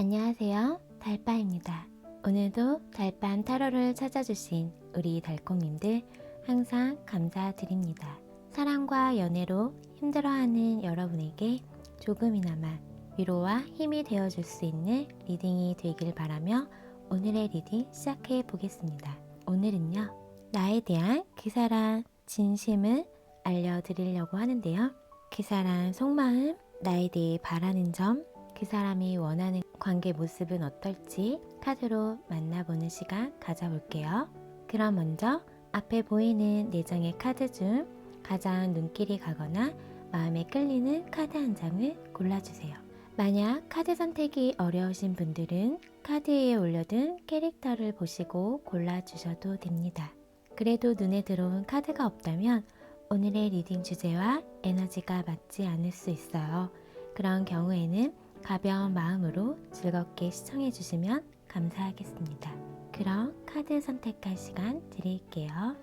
안녕하세요. 달빠입니다. 오늘도 달밤 타로를 찾아주신 우리 달콩님들 항상 감사드립니다. 사랑과 연애로 힘들어하는 여러분에게 조금이나마 위로와 힘이 되어줄 수 있는 리딩이 되길 바라며 오늘의 리딩 시작해 보겠습니다. 오늘은요, 나에 대한 그 사람 진심을 알려드리려고 하는데요. 그 사람 속마음, 나에 대해 바라는 점, 그 사람이 원하는 관계 모습은 어떨지 카드로 만나보는 시간 가져볼게요. 그럼 먼저 앞에 보이는 4장의 카드 중 가장 눈길이 가거나 마음에 끌리는 카드 한 장을 골라주세요. 만약 카드 선택이 어려우신 분들은 카드 위에 올려둔 캐릭터를 보시고 골라주셔도 됩니다. 그래도 눈에 들어온 카드가 없다면 오늘의 리딩 주제와 에너지가 맞지 않을 수 있어요. 그런 경우에는 가벼운 마음으로 즐겁게 시청해 주시면 감사하겠습니다. 그럼 카드 선택할 시간 드릴게요.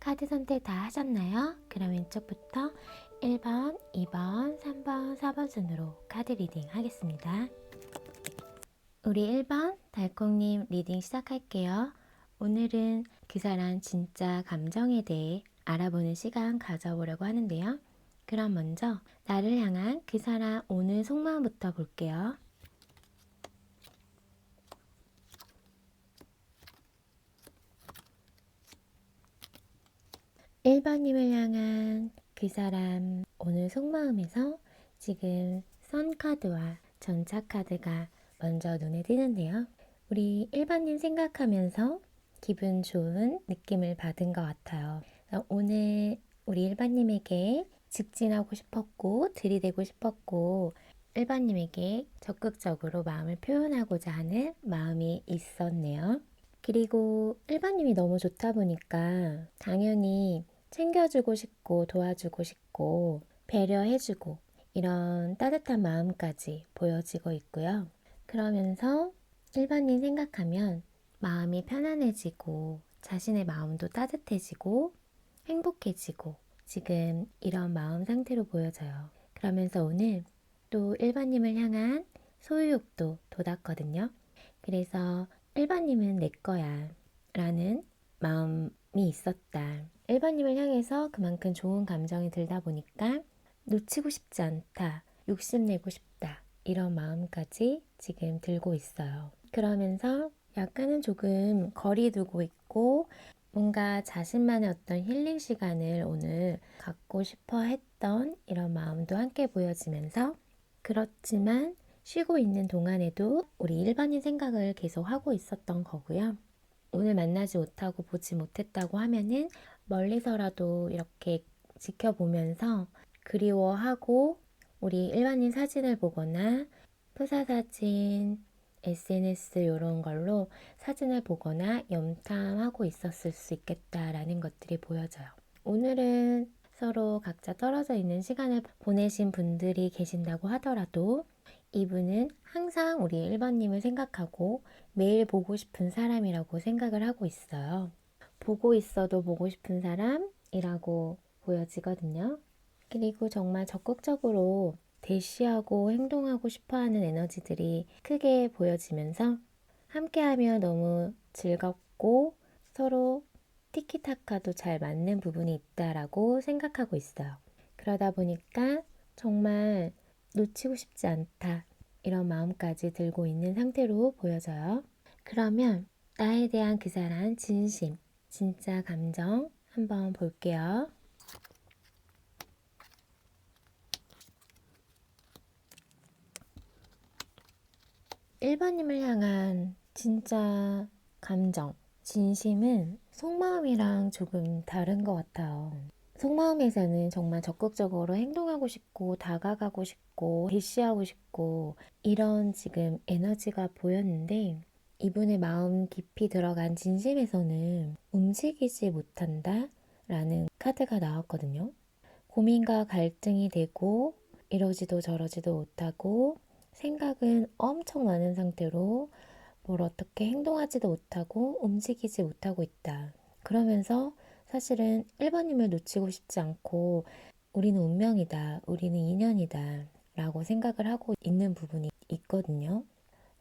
카드 선택 다 하셨나요? 그럼 왼쪽부터 1번, 2번, 3번, 4번 순으로 카드 리딩 하겠습니다. 우리 1번 달콩님 리딩 시작할게요. 오늘은 그 사람 진짜 감정에 대해 알아보는 시간 가져보려고 하는데요. 그럼 먼저 나를 향한 그 사람 오늘 속마음부터 볼게요. 1번님을 향한 그 사람 오늘 속마음에서 지금 선 카드와 전차 카드가 먼저 눈에 띄는데요. 우리 1번님 생각하면서 기분 좋은 느낌을 받은 것 같아요. 오늘 우리 1번님에게 직진하고 싶었고 들이대고 싶었고 1번님에게 적극적으로 마음을 표현하고자 하는 마음이 있었네요. 그리고 1번님이 너무 좋다 보니까 당연히 챙겨주고 싶고 도와주고 싶고 배려해주고 이런 따뜻한 마음까지 보여지고 있고요. 그러면서 1번님 생각하면 마음이 편안해지고 자신의 마음도 따뜻해지고 행복해지고 지금 이런 마음 상태로 보여져요. 그러면서 오늘 또 1번님을 향한 소유욕도 돋았거든요. 그래서 1번님은 내 거야 라는 마음이 있었다. 1번님을 향해서 그만큼 좋은 감정이 들다 보니까 놓치고 싶지 않다, 욕심내고 싶다 이런 마음까지 지금 들고 있어요. 그러면서 약간은 조금 거리 두고 있고 뭔가 자신만의 어떤 힐링 시간을 오늘 갖고 싶어 했던 이런 마음도 함께 보여지면서 그렇지만 쉬고 있는 동안에도 우리 일반인 생각을 계속 하고 있었던 거고요. 오늘 만나지 못하고 보지 못했다고 하면은 멀리서라도 이렇게 지켜보면서 그리워하고 우리 일반인 사진을 보거나 프사사진, SNS 이런 걸로 사진을 보거나 염탐하고 있었을 수 있겠다라는 것들이 보여져요. 오늘은 서로 각자 떨어져 있는 시간을 보내신 분들이 계신다고 하더라도 이분은 항상 우리 1번님을 생각하고 매일 보고 싶은 사람이라고 생각을 하고 있어요. 보고 있어도 보고 싶은 사람이라고 보여지거든요. 그리고 정말 적극적으로 대시하고 행동하고 싶어하는 에너지들이 크게 보여지면서 함께하며 너무 즐겁고 서로 티키타카도 잘 맞는 부분이 있다라고 생각하고 있어요. 그러다 보니까 정말 놓치고 싶지 않다 이런 마음까지 들고 있는 상태로 보여져요. 그러면 나에 대한 그 사람 진심, 진짜 감정 한번 볼게요. 1번님을 향한 진짜 감정, 진심은 속마음이랑 조금 다른 것 같아요. 속마음에서는 정말 적극적으로 행동하고 싶고 다가가고 싶고 대시하고 싶고 이런 지금 에너지가 보였는데 이분의 마음 깊이 들어간 진심에서는 움직이지 못한다 라는 카드가 나왔거든요. 고민과 갈등이 되고 이러지도 저러지도 못하고 생각은 엄청 많은 상태로 뭘 어떻게 행동하지도 못하고 움직이지 못하고 있다. 그러면서 사실은 1번님을 놓치고 싶지 않고 우리는 운명이다, 우리는 인연이다 라고 생각을 하고 있는 부분이 있거든요.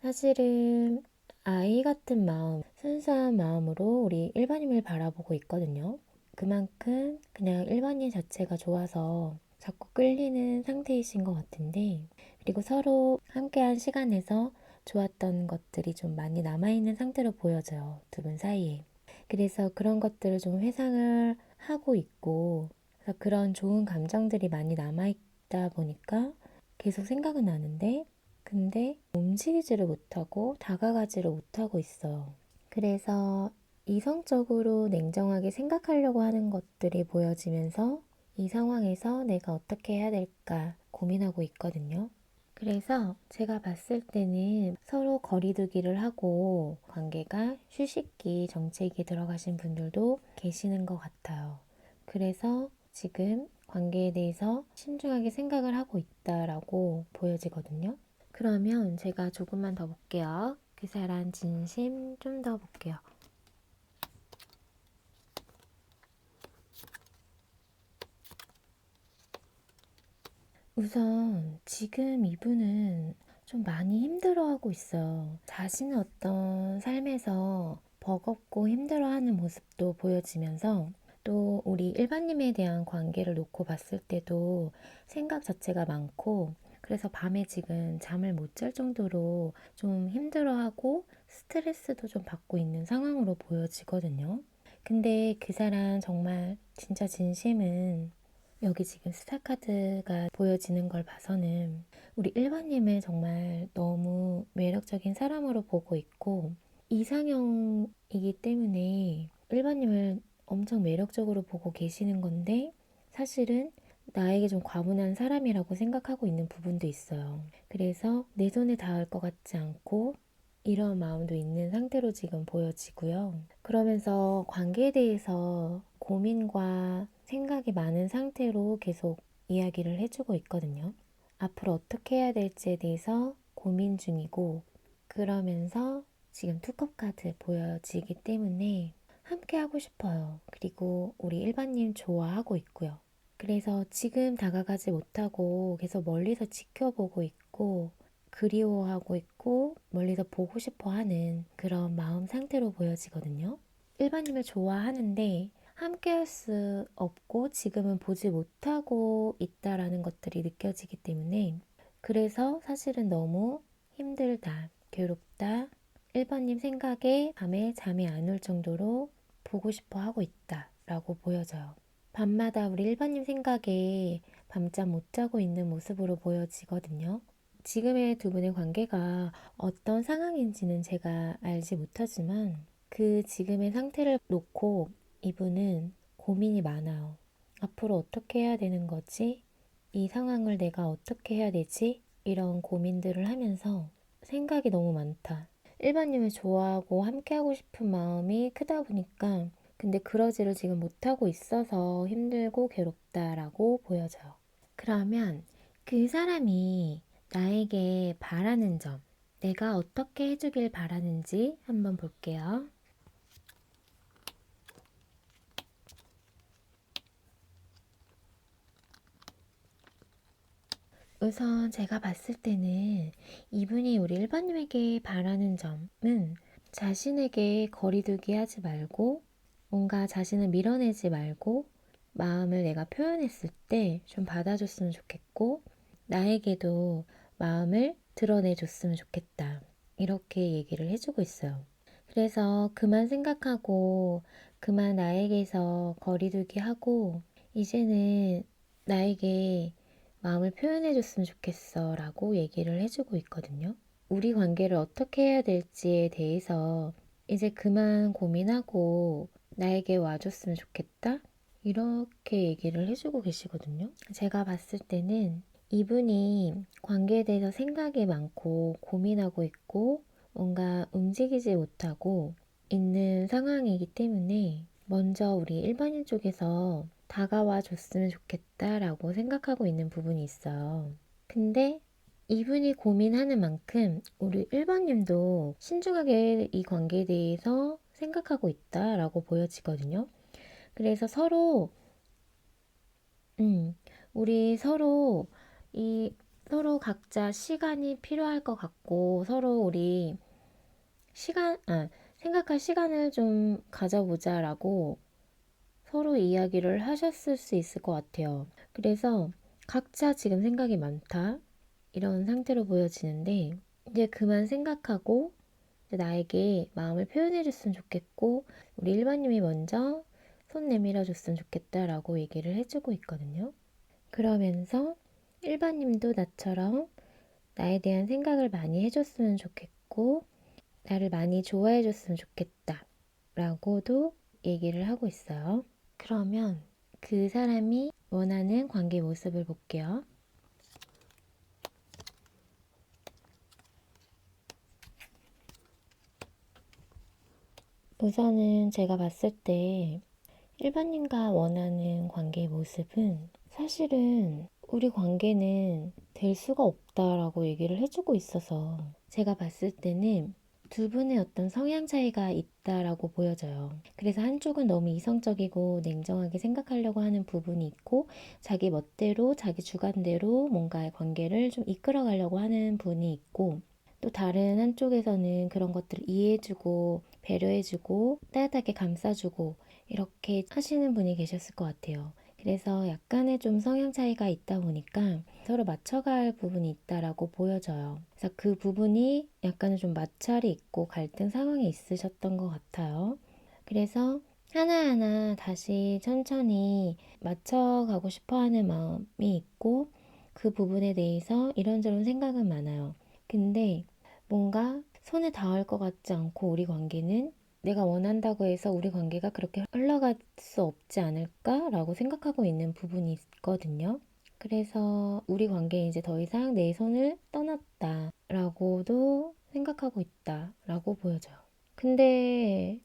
사실은 아이 같은 마음, 순수한 마음으로 우리 1번님을 바라보고 있거든요. 그만큼 그냥 1번님 자체가 좋아서 자꾸 끌리는 상태이신 것 같은데, 그리고 서로 함께한 시간에서 좋았던 것들이 좀 많이 남아있는 상태로 보여져요. 두 분 사이에. 그래서 그런 것들을 좀 회상을 하고 있고, 그래서 그런 좋은 감정들이 많이 남아있다 보니까 계속 생각은 나는데, 근데 움직이지를 못하고 다가가지를 못하고 있어요. 그래서 이성적으로 냉정하게 생각하려고 하는 것들이 보여지면서 이 상황에서 내가 어떻게 해야 될까 고민하고 있거든요. 그래서 제가 봤을 때는 서로 거리두기를 하고 관계가 휴식기 정책에 들어가신 분들도 계시는 것 같아요. 그래서 지금 관계에 대해서 신중하게 생각을 하고 있다라고 보여지거든요. 그러면 제가 조금만 더 볼게요. 그 사람 진심 좀 더 볼게요. 우선 지금 이분은 좀 많이 힘들어하고 있어요. 자신의 어떤 삶에서 버겁고 힘들어하는 모습도 보여지면서 또 우리 일반님에 대한 관계를 놓고 봤을 때도 생각 자체가 많고 그래서 밤에 지금 잠을 못 잘 정도로 좀 힘들어하고 스트레스도 좀 받고 있는 상황으로 보여지거든요. 근데 그 사람 정말 진짜 진심은 여기 지금 스타카드가 보여지는 걸 봐서는 우리 일반님을 정말 너무 매력적인 사람으로 보고 있고 이상형이기 때문에 일반님을 엄청 매력적으로 보고 계시는 건데 사실은 나에게 좀 과분한 사람이라고 생각하고 있는 부분도 있어요. 그래서 내 손에 닿을 것 같지 않고 이런 마음도 있는 상태로 지금 보여지고요. 그러면서 관계에 대해서 고민과 생각이 많은 상태로 계속 이야기를 해주고 있거든요. 앞으로 어떻게 해야 될지에 대해서 고민 중이고, 그러면서 지금 투컵 카드 보여지기 때문에 함께 하고 싶어요. 그리고 우리 일반님 좋아하고 있고요. 그래서 지금 다가가지 못하고 계속 멀리서 지켜보고 있고, 그리워하고 있고 멀리서 보고 싶어 하는 그런 마음 상태로 보여지거든요. 일반님을 좋아하는데 함께 할 수 없고 지금은 보지 못하고 있다라는 것들이 느껴지기 때문에 그래서 사실은 너무 힘들다, 괴롭다, 1번님 생각에 밤에 잠이 안 올 정도로 보고 싶어 하고 있다 라고 보여져요. 밤마다 우리 1번님 생각에 밤잠 못 자고 있는 모습으로 보여지거든요. 지금의 두 분의 관계가 어떤 상황인지는 제가 알지 못하지만 그 지금의 상태를 놓고 이분은 고민이 많아요. 앞으로 어떻게 해야 되는 거지? 이 상황을 내가 어떻게 해야 되지? 이런 고민들을 하면서 생각이 너무 많다. 일반님을 좋아하고 함께하고 싶은 마음이 크다 보니까 근데 그러지를 지금 못하고 있어서 힘들고 괴롭다라고 보여져요. 그러면 그 사람이 나에게 바라는 점, 내가 어떻게 해주길 바라는지 한번 볼게요. 우선 제가 봤을 때는 이분이 우리 1번님에게 바라는 점은 자신에게 거리두기 하지 말고 뭔가 자신을 밀어내지 말고 마음을 내가 표현했을 때 좀 받아줬으면 좋겠고 나에게도 마음을 드러내줬으면 좋겠다. 이렇게 얘기를 해주고 있어요. 그래서 그만 생각하고 그만 나에게서 거리두기 하고 이제는 나에게 마음을 표현해줬으면 좋겠어 라고 얘기를 해주고 있거든요. 우리 관계를 어떻게 해야 될지에 대해서 이제 그만 고민하고 나에게 와줬으면 좋겠다? 이렇게 얘기를 해주고 계시거든요. 제가 봤을 때는 이분이 관계에 대해서 생각이 많고 고민하고 있고 뭔가 움직이지 못하고 있는 상황이기 때문에 먼저 우리 일반인 쪽에서 다가와 줬으면 좋겠다라고 생각하고 있는 부분이 있어요. 근데 이분이 고민하는 만큼 우리 1번님도 신중하게 이 관계에 대해서 생각하고 있다라고 보여지거든요. 그래서 우리 서로 각자 시간이 필요할 것 같고 서로 우리 생각할 시간을 좀 가져보자라고 서로 이야기를 하셨을 수 있을 것 같아요. 그래서 각자 지금 생각이 많다. 이런 상태로 보여지는데 이제 그만 생각하고 이제 나에게 마음을 표현해 줬으면 좋겠고 우리 일반님이 먼저 손 내밀어 줬으면 좋겠다라고 얘기를 해주고 있거든요. 그러면서 일반님도 나처럼 나에 대한 생각을 많이 해줬으면 좋겠고 나를 많이 좋아해 줬으면 좋겠다 라고도 얘기를 하고 있어요. 그러면 그 사람이 원하는 관계 모습을 볼게요. 우선은 제가 봤을 때 일반인과 원하는 관계의 모습은 사실은 우리 관계는 될 수가 없다라고 얘기를 해주고 있어서 제가 봤을 때는 두 분의 어떤 성향 차이가 있다라고 보여져요. 그래서 한쪽은 너무 이성적이고 냉정하게 생각하려고 하는 부분이 있고 자기 멋대로 자기 주관대로 뭔가의 관계를 좀 이끌어가려고 하는 분이 있고 또 다른 한쪽에서는 그런 것들을 이해해주고 배려해주고 따뜻하게 감싸주고 이렇게 하시는 분이 계셨을 것 같아요. 그래서 약간의 좀 성향 차이가 있다 보니까 서로 맞춰갈 부분이 있다라고 보여져요. 그래서 그 부분이 약간은 좀 마찰이 있고 갈등 상황이 있으셨던 것 같아요. 그래서 하나하나 다시 천천히 맞춰가고 싶어 하는 마음이 있고 그 부분에 대해서 이런저런 생각은 많아요. 근데 뭔가 손에 닿을 것 같지 않고 우리 관계는 내가 원한다고 해서 우리 관계가 그렇게 흘러갈 수 없지 않을까라고 생각하고 있는 부분이 있거든요. 그래서 우리 관계에 이제 더 이상 내 손을 떠났다라고도 생각하고 있다라고 보여져요. 근데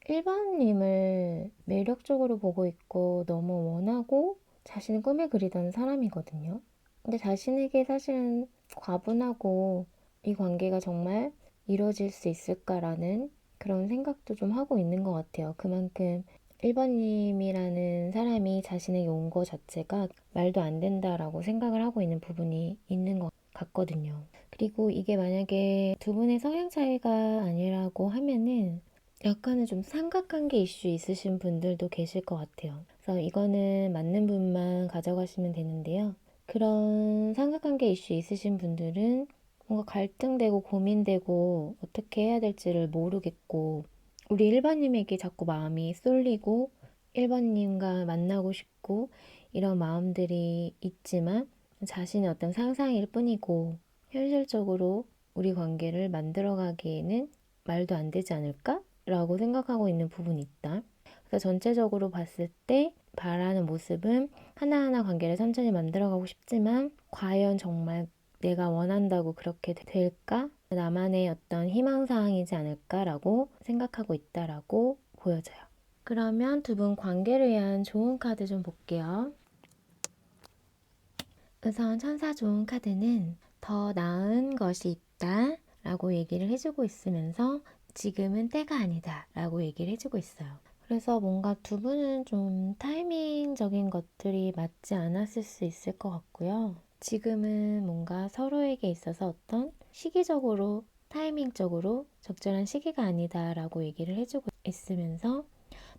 1번님을 매력적으로 보고 있고 너무 원하고 자신을 꿈에 그리던 사람이거든요. 근데 자신에게 사실은 과분하고 이 관계가 정말 이루어질 수 있을까라는 그런 생각도 좀 하고 있는 것 같아요. 그만큼 1번님이라는 사람이 자신에게 온 거 자체가 말도 안 된다라고 생각을 하고 있는 부분이 있는 것 같거든요. 그리고 이게 만약에 두 분의 성향 차이가 아니라고 하면은 약간은 좀 삼각관계 이슈 있으신 분들도 계실 것 같아요. 그래서 이거는 맞는 분만 가져가시면 되는데요. 그런 삼각관계 이슈 있으신 분들은 뭔가 갈등되고 고민되고 어떻게 해야 될지를 모르겠고 우리 1번님에게 자꾸 마음이 쏠리고 1번님과 만나고 싶고 이런 마음들이 있지만 자신의 어떤 상상일 뿐이고 현실적으로 우리 관계를 만들어가기에는 말도 안 되지 않을까? 라고 생각하고 있는 부분이 있다. 그래서 전체적으로 봤을 때 바라는 모습은 하나하나 관계를 천천히 만들어가고 싶지만 과연 정말 내가 원한다고 그렇게 될까? 나만의 어떤 희망사항이지 않을까라고 생각하고 있다라고 보여져요. 그러면 두 분 관계를 위한 좋은 카드 좀 볼게요. 우선 천사 좋은 카드는 더 나은 것이 있다 라고 얘기를 해주고 있으면서 지금은 때가 아니다 라고 얘기를 해주고 있어요. 그래서 뭔가 두 분은 좀 타이밍적인 것들이 맞지 않았을 수 있을 것 같고요. 지금은 뭔가 서로에게 있어서 어떤 시기적으로 타이밍적으로 적절한 시기가 아니다 라고 얘기를 해주고 있으면서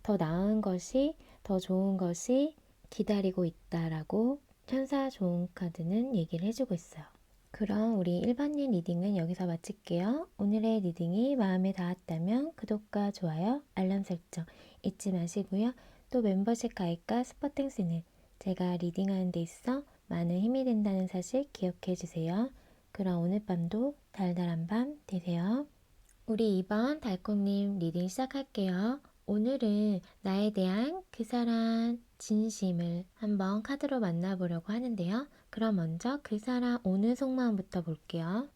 더 나은 것이 더 좋은 것이 기다리고 있다라고 천사 좋은 카드는 얘기를 해주고 있어요. 그럼 우리 일반인 리딩은 여기서 마칠게요. 오늘의 리딩이 마음에 닿았다면 구독과 좋아요, 알람 설정 잊지 마시고요. 또 멤버십 가입과 스포땡스는 제가 리딩하는 데 있어 많은 힘이 된다는 사실 기억해 주세요. 그럼 오늘 밤도 달달한 밤 되세요. 우리 이번 달콤님 리딩 시작할게요. 오늘은 나에 대한 그 사람 진심을 한번 카드로 만나보려고 하는데요. 그럼 먼저 그 사람 오늘 속마음부터 볼게요.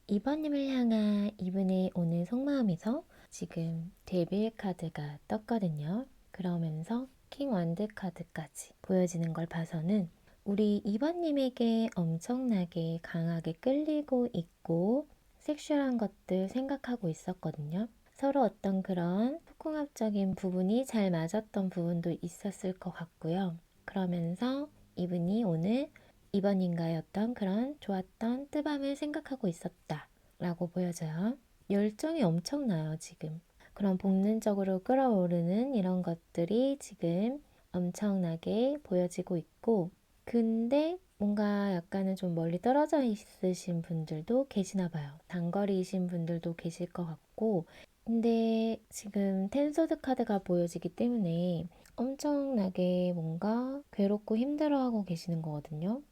이번님을 향한 이분의 오늘 속마음에서 지금 데빌 카드가 떴거든요. 그러면서 킹 원드 카드까지 보여지는 걸 봐서는 우리 2번님에게 엄청나게 강하게 끌리고 있고 섹슈얼한 것들 생각하고 있었거든요. 서로 어떤 그런 폭궁합적인 부분이 잘 맞았던 부분도 있었을 것 같고요. 그러면서 이분이 오늘 2번인가의 어떤 그런 좋았던 뜨밤을 생각하고 있었다 라고 보여져요. 열정이 엄청나요 지금. 그런 본능적으로 끌어오르는 이런 것들이 지금 엄청나게 보여지고 있고, 근데 뭔가 약간은 좀 멀리 떨어져 있으신 분들도 계시나 봐요. 단거리이신 분들도 계실 것 같고, 근데 지금 텐소드 카드가 보여지기 때문에 엄청나게 뭔가 괴롭고 힘들어하고 계시는 거거든요.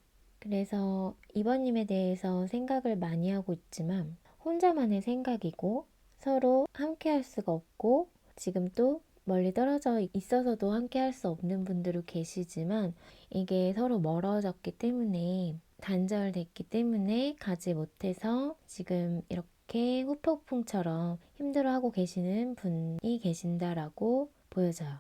그래서 이번님에 대해서 생각을 많이 하고 있지만 혼자만의 생각이고 서로 함께 할 수가 없고, 지금 또 멀리 떨어져 있어서도 함께 할 수 없는 분들도 계시지만 이게 서로 멀어졌기 때문에 단절됐기 때문에 가지 못해서 지금 이렇게 후폭풍처럼 힘들어하고 계시는 분이 계신다라고 보여져요.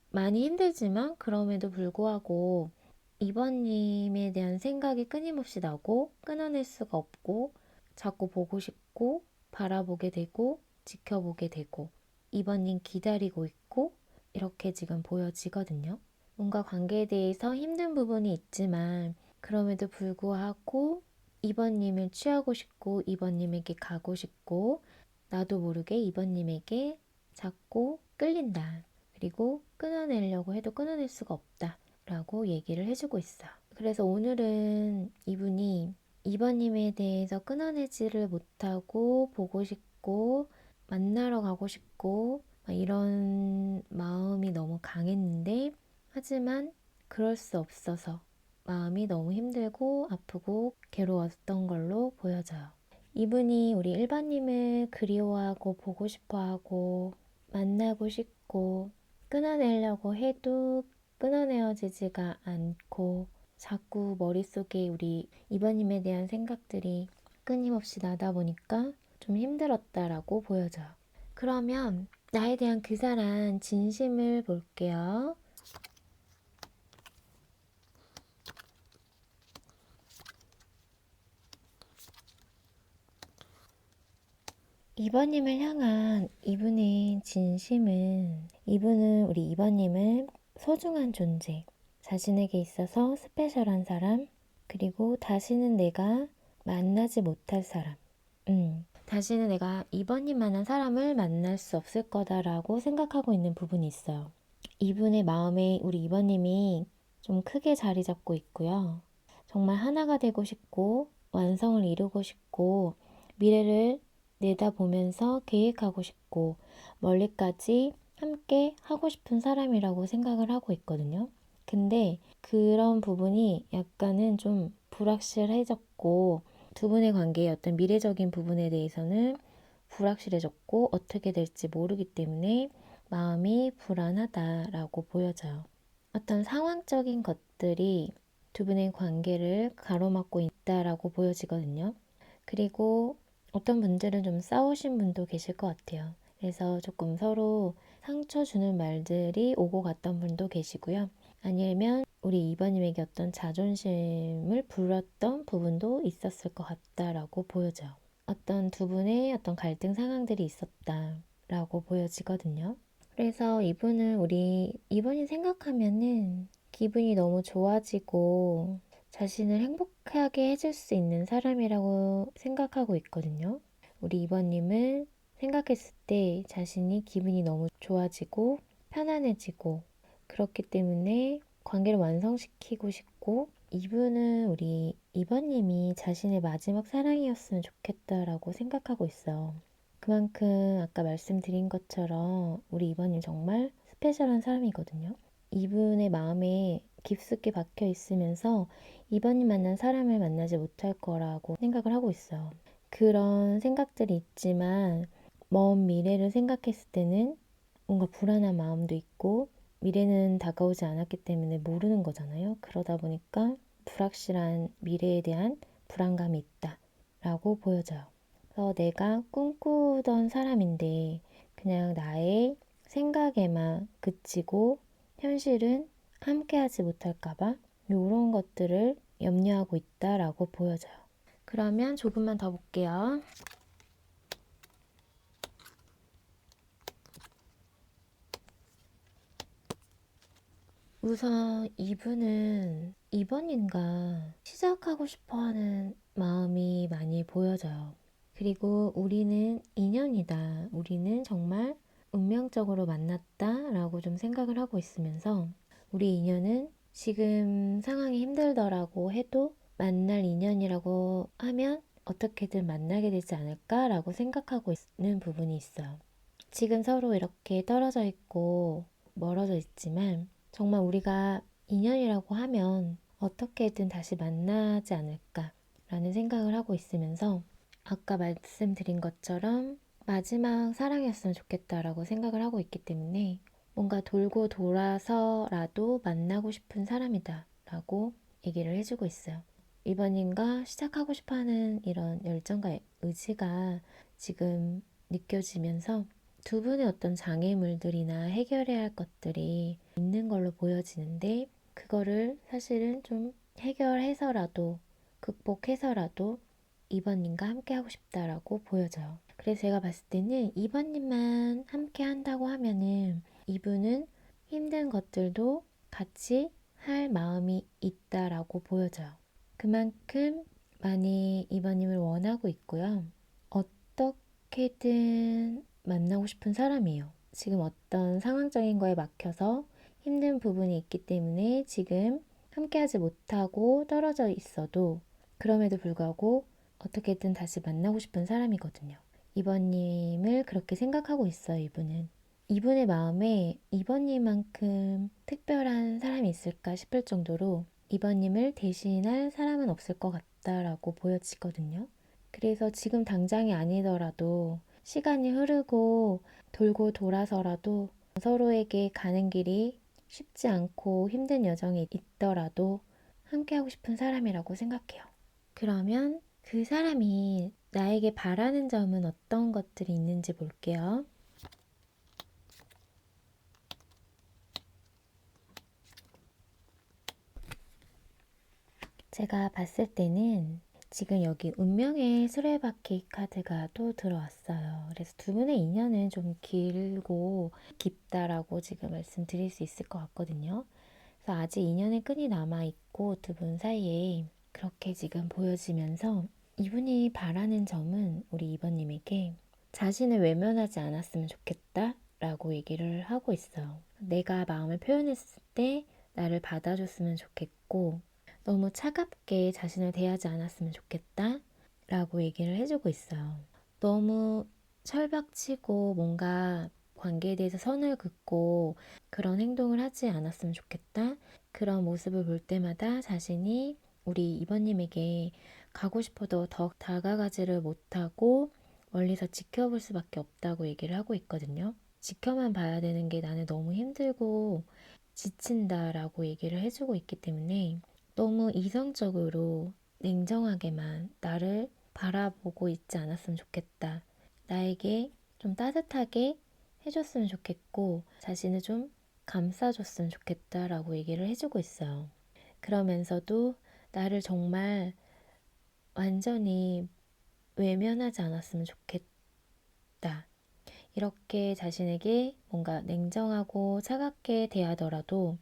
많이 힘들지만 그럼에도 불구하고 이번님에 대한 생각이 끊임없이 나고 끊어낼 수가 없고 자꾸 보고 싶고 바라보게 되고 지켜보게 되고 이번님 기다리고 있고 이렇게 지금 보여지거든요. 뭔가 관계에 대해서 힘든 부분이 있지만 그럼에도 불구하고 이번님을 취하고 싶고 이번님에게 가고 싶고 나도 모르게 이번님에게 자꾸 끌린다. 그리고 끊어내려고 해도 끊어낼 수가 없다 라고 얘기를 해주고 있어. 그래서 오늘은 이분이 2번님에 대해서 끊어내지를 못하고 보고 싶고 만나러 가고 싶고 이런 마음이 너무 강했는데, 하지만 그럴 수 없어서 마음이 너무 힘들고 아프고 괴로웠던 걸로 보여져요. 이분이 우리 1번님을 그리워하고 보고 싶어하고 만나고 싶고 끊어내려고 해도 끊어내어지지가 않고 자꾸 머릿속에 우리 2번님에 대한 생각들이 끊임없이 나다 보니까 좀 힘들었다라고 보여져요. 그러면 나에 대한 그 사람 진심을 볼게요. 이번님을 향한 이분의 진심은, 이분은 우리 이번님을 소중한 존재, 자신에게 있어서 스페셜한 사람, 그리고 다시는 내가 만나지 못할 사람, 다시는 내가 이번님만한 사람을 만날 수 없을 거다라고 생각하고 있는 부분이 있어요. 이분의 마음에 우리 이번님이 좀 크게 자리 잡고 있고요. 정말 하나가 되고 싶고 완성을 이루고 싶고 미래를 내다보면서 계획하고 싶고 멀리까지 함께 하고 싶은 사람이라고 생각을 하고 있거든요. 근데 그런 부분이 약간은 좀 불확실해졌고 두 분의 관계의 어떤 미래적인 부분에 대해서는 불확실해졌고 어떻게 될지 모르기 때문에 마음이 불안하다라고 보여져요. 어떤 상황적인 것들이 두 분의 관계를 가로막고 있다라고 보여지거든요. 그리고 어떤 분들은 좀 싸우신 분도 계실 것 같아요. 그래서 조금 서로 상처 주는 말들이 오고 갔던 분도 계시고요. 아니면 우리 이번님에게 어떤 자존심을 불렀던 부분도 있었을 것 같다라고 보여져요. 어떤 두 분의 어떤 갈등 상황들이 있었다라고 보여지거든요. 그래서 이분은 우리 이번이 생각하면은 기분이 너무 좋아지고 자신을 행복하게 해줄 수 있는 사람이라고 생각하고 있거든요. 우리 이번님을 생각했을 때 자신이 기분이 너무 좋아지고 편안해지고 그렇기 때문에 관계를 완성시키고 싶고, 이분은 우리 이번님이 자신의 마지막 사랑이었으면 좋겠다라고 생각하고 있어요. 그만큼 아까 말씀드린 것처럼 우리 이번님 정말 스페셜한 사람이거든요. 이분의 마음에 깊숙이 박혀 있으면서 이번이 만난 사람을 만나지 못할 거라고 생각을 하고 있어요. 그런 생각들이 있지만 먼 미래를 생각했을 때는 뭔가 불안한 마음도 있고 미래는 다가오지 않았기 때문에 모르는 거잖아요. 그러다 보니까 불확실한 미래에 대한 불안감이 있다라고 보여져요. 그래서 내가 꿈꾸던 사람인데 그냥 나의 생각에만 그치고 현실은 함께하지 못할까봐 이런 것들을 염려하고 있다라고 보여져요. 그러면 조금만 더 볼게요. 우선 이분은 이번인가 시작하고 싶어하는 마음이 많이 보여져요. 그리고 우리는 인연이다. 우리는 정말 운명적으로 만났다 라고 좀 생각을 하고 있으면서 우리 인연은 지금 상황이 힘들더라고 해도 만날 인연이라고 하면 어떻게든 만나게 되지 않을까라고 생각하고 있는 부분이 있어요. 지금 서로 이렇게 떨어져 있고 멀어져 있지만 정말 우리가 인연이라고 하면 어떻게든 다시 만나지 않을까라는 생각을 하고 있으면서 아까 말씀드린 것처럼 마지막 사랑이었으면 좋겠다라고 생각을 하고 있기 때문에 뭔가 돌고 돌아서라도 만나고 싶은 사람이다 라고 얘기를 해주고 있어요. 이번님과 시작하고 싶어하는 이런 열정과 의지가 지금 느껴지면서 두 분의 어떤 장애물들이나 해결해야 할 것들이 있는 걸로 보여지는데 그거를 사실은 좀 해결해서라도 극복해서라도 이번님과 함께 하고 싶다라고 보여져요. 그래서 제가 봤을 때는 이번님만 함께 한다고 하면은 이분은 힘든 것들도 같이 할 마음이 있다라고 보여져요. 그만큼 많이 이번님을 원하고 있고요. 어떻게든 만나고 싶은 사람이에요. 지금 어떤 상황적인 거에 막혀서 힘든 부분이 있기 때문에 지금 함께하지 못하고 떨어져 있어도 그럼에도 불구하고 어떻게든 다시 만나고 싶은 사람이거든요. 이번님을 그렇게 생각하고 있어요, 이분은. 이분의 마음에 이번님만큼 특별한 사람이 있을까 싶을 정도로 이번님을 대신할 사람은 없을 것 같다라고 보여지거든요. 그래서 지금 당장이 아니더라도 시간이 흐르고 돌고 돌아서라도 서로에게 가는 길이 쉽지 않고 힘든 여정이 있더라도 함께하고 싶은 사람이라고 생각해요. 그러면 그 사람이 나에게 바라는 점은 어떤 것들이 있는지 볼게요. 제가 봤을 때는 지금 여기 운명의 수레바퀴 카드가 또 들어왔어요. 그래서 두 분의 인연은 좀 길고 깊다라고 지금 말씀드릴 수 있을 것 같거든요. 그래서 아직 인연의 끈이 남아있고 두 분 사이에 그렇게 지금 보여지면서 이분이 바라는 점은 우리 이번님에게 자신을 외면하지 않았으면 좋겠다 라고 얘기를 하고 있어요. 내가 마음을 표현했을 때 나를 받아줬으면 좋겠고 너무 차갑게 자신을 대하지 않았으면 좋겠다 라고 얘기를 해주고 있어요. 너무 철벽치고 뭔가 관계에 대해서 선을 긋고 그런 행동을 하지 않았으면 좋겠다. 그런 모습을 볼 때마다 자신이 우리 이번님에게 가고 싶어도 더 다가가지를 못하고 멀리서 지켜볼 수밖에 없다고 얘기를 하고 있거든요. 지켜만 봐야 되는 게 나는 너무 힘들고 지친다라고 얘기를 해주고 있기 때문에 너무 이성적으로 냉정하게만 나를 바라보고 있지 않았으면 좋겠다. 나에게 좀 따뜻하게 해줬으면 좋겠고 자신을 좀 감싸줬으면 좋겠다라고 얘기를 해주고 있어요. 그러면서도 나를 정말 완전히 외면하지 않았으면 좋겠다. 이렇게 자신에게 뭔가 냉정하고 차갑게 대하더라도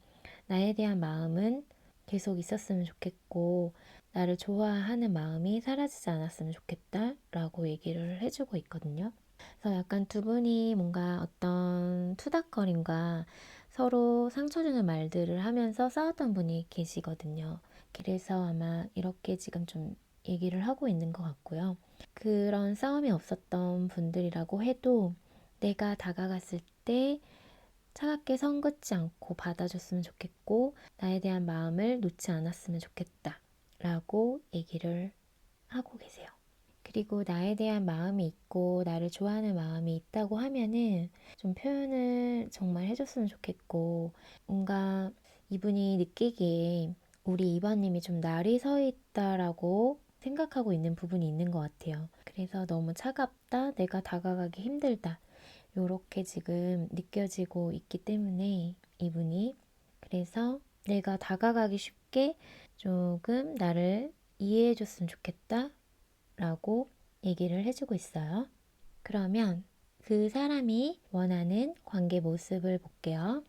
나에 대한 마음은 계속 있었으면 좋겠고 나를 좋아하는 마음이 사라지지 않았으면 좋겠다 라고 얘기를 해주고 있거든요. 그래서 약간 두 분이 뭔가 어떤 투닥거림과 서로 상처 주는 말들을 하면서 싸웠던 분이 계시거든요. 그래서 아마 이렇게 지금 좀 얘기를 하고 있는 것 같고요. 그런 싸움이 없었던 분들이라고 해도 내가 다가갔을 때 차갑게 선긋지 않고 받아줬으면 좋겠고 나에 대한 마음을 놓지 않았으면 좋겠다 라고 얘기를 하고 계세요. 그리고 나에 대한 마음이 있고 나를 좋아하는 마음이 있다고 하면은 좀 표현을 정말 해줬으면 좋겠고 뭔가 이분이 느끼기에 우리 이번님이 좀 날이 서 있다라고 생각하고 있는 부분이 있는 것 같아요. 그래서 너무 차갑다, 내가 다가가기 힘들다 요렇게 지금 느껴지고 있기 때문에 이분이 그래서 내가 다가가기 쉽게 조금 나를 이해해 줬으면 좋겠다 라고 얘기를 해주고 있어요. 그러면 그 사람이 원하는 관계 모습을 볼게요.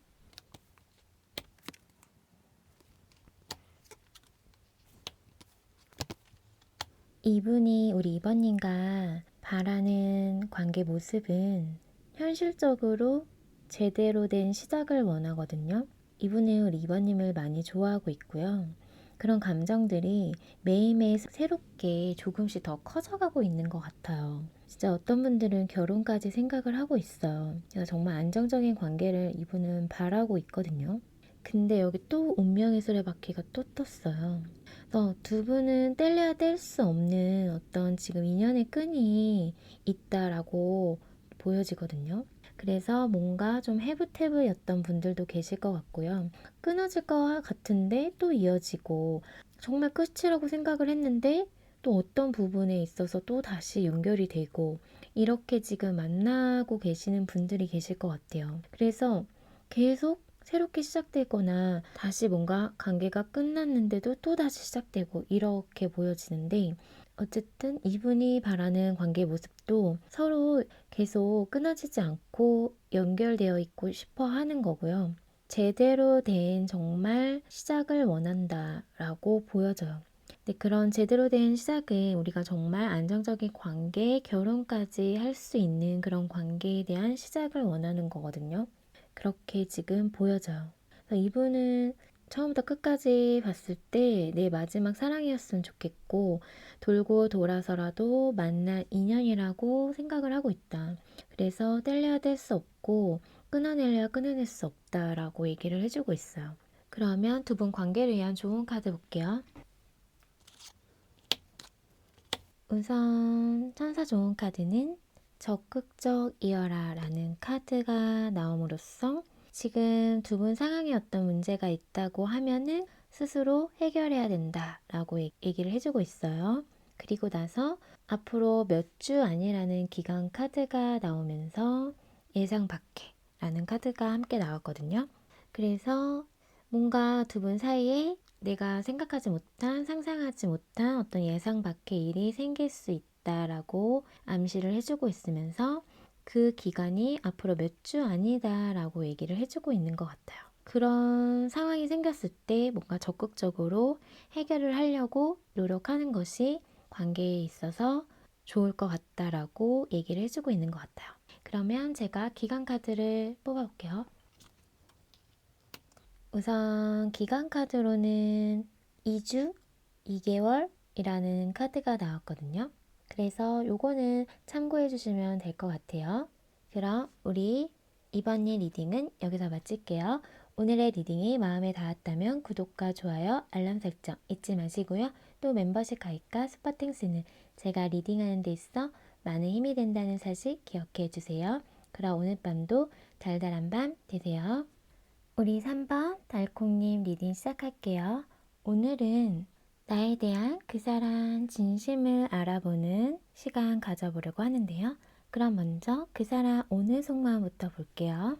이분이 우리 이번님과 바라는 관계 모습은 현실적으로 제대로 된 시작을 원하거든요. 이분은 우리 이번님을 많이 좋아하고 있고요. 그런 감정들이 매일매일 새롭게 조금씩 더 커져가고 있는 것 같아요. 진짜 어떤 분들은 결혼까지 생각을 하고 있어요. 그래서 정말 안정적인 관계를 이분은 바라고 있거든요. 근데 여기 또 운명의 수레바퀴가 또 떴어요. 그래서 두 분은 뗄래야 뗄 수 없는 어떤 지금 인연의 끈이 있다라고 보여지거든요. 그래서 뭔가 좀 해부태부였던 분들도 계실 것 같고요. 끊어질 것 같은데 또 이어지고 정말 끝이라고 생각을 했는데 또 어떤 부분에 있어서 또 다시 연결이 되고 이렇게 지금 만나고 계시는 분들이 계실 것 같아요. 그래서 계속 새롭게 시작되거나 다시 뭔가 관계가 끝났는데도 또 다시 시작되고 이렇게 보여지는데 어쨌든 이분이 바라는 관계 모습도 서로 계속 끊어지지 않고 연결되어 있고 싶어 하는 거고요. 제대로 된 정말 시작을 원한다라고 보여져요. 근데 그런 제대로 된 시작은 우리가 정말 안정적인 관계, 결혼까지 할 수 있는 그런 관계에 대한 시작을 원하는 거거든요. 그렇게 지금 보여져요. 그래서 이분은 처음부터 끝까지 봤을 때 내 마지막 사랑이었으면 좋겠고 돌고 돌아서라도 만날 인연이라고 생각을 하고 있다. 그래서 뗄래야 뗄 수 없고 끊어내려야 끊어낼 수 없다라고 얘기를 해주고 있어요. 그러면 두 분 관계를 위한 좋은 카드 볼게요. 우선 천사 좋은 카드는 적극적이어라 라는 카드가 나옴으로써 지금 두 분 상황에 어떤 문제가 있다고 하면은 스스로 해결해야 된다라고 얘기를 해주고 있어요. 그리고 나서 앞으로 몇 주 아니라는 기간 카드가 나오면서 예상 밖에라는 카드가 함께 나왔거든요. 그래서 뭔가 두 분 사이에 내가 생각하지 못한, 상상하지 못한 어떤 예상 밖의 일이 생길 수 있다라고 암시를 해주고 있으면서 그 기간이 앞으로 몇 주 아니다라고 얘기를 해주고 있는 것 같아요. 그런 상황이 생겼을 때 뭔가 적극적으로 해결을 하려고 노력하는 것이 관계에 있어서 좋을 것 같다라고 얘기를 해주고 있는 것 같아요. 그러면 제가 기간 카드를 뽑아볼게요. 우선 기간 카드로는 2주, 2개월이라는 카드가 나왔거든요. 그래서 요거는 참고해 주시면 될 것 같아요. 그럼 우리 이번 일 리딩은 여기서 마칠게요. 오늘의 리딩이 마음에 닿았다면 구독과 좋아요, 알람 설정 잊지 마시고요. 또 멤버십 가입과 스파팅스는 제가 리딩하는 데 있어 많은 힘이 된다는 사실 기억해 주세요. 그럼 오늘 밤도 달달한 밤 되세요. 우리 3번 달콩님 리딩 시작할게요. 오늘은 나에 대한 그 사람 진심을 알아보는 시간 가져보려고 하는데요. 그럼 먼저 그 사람 오늘 속마음부터 볼게요.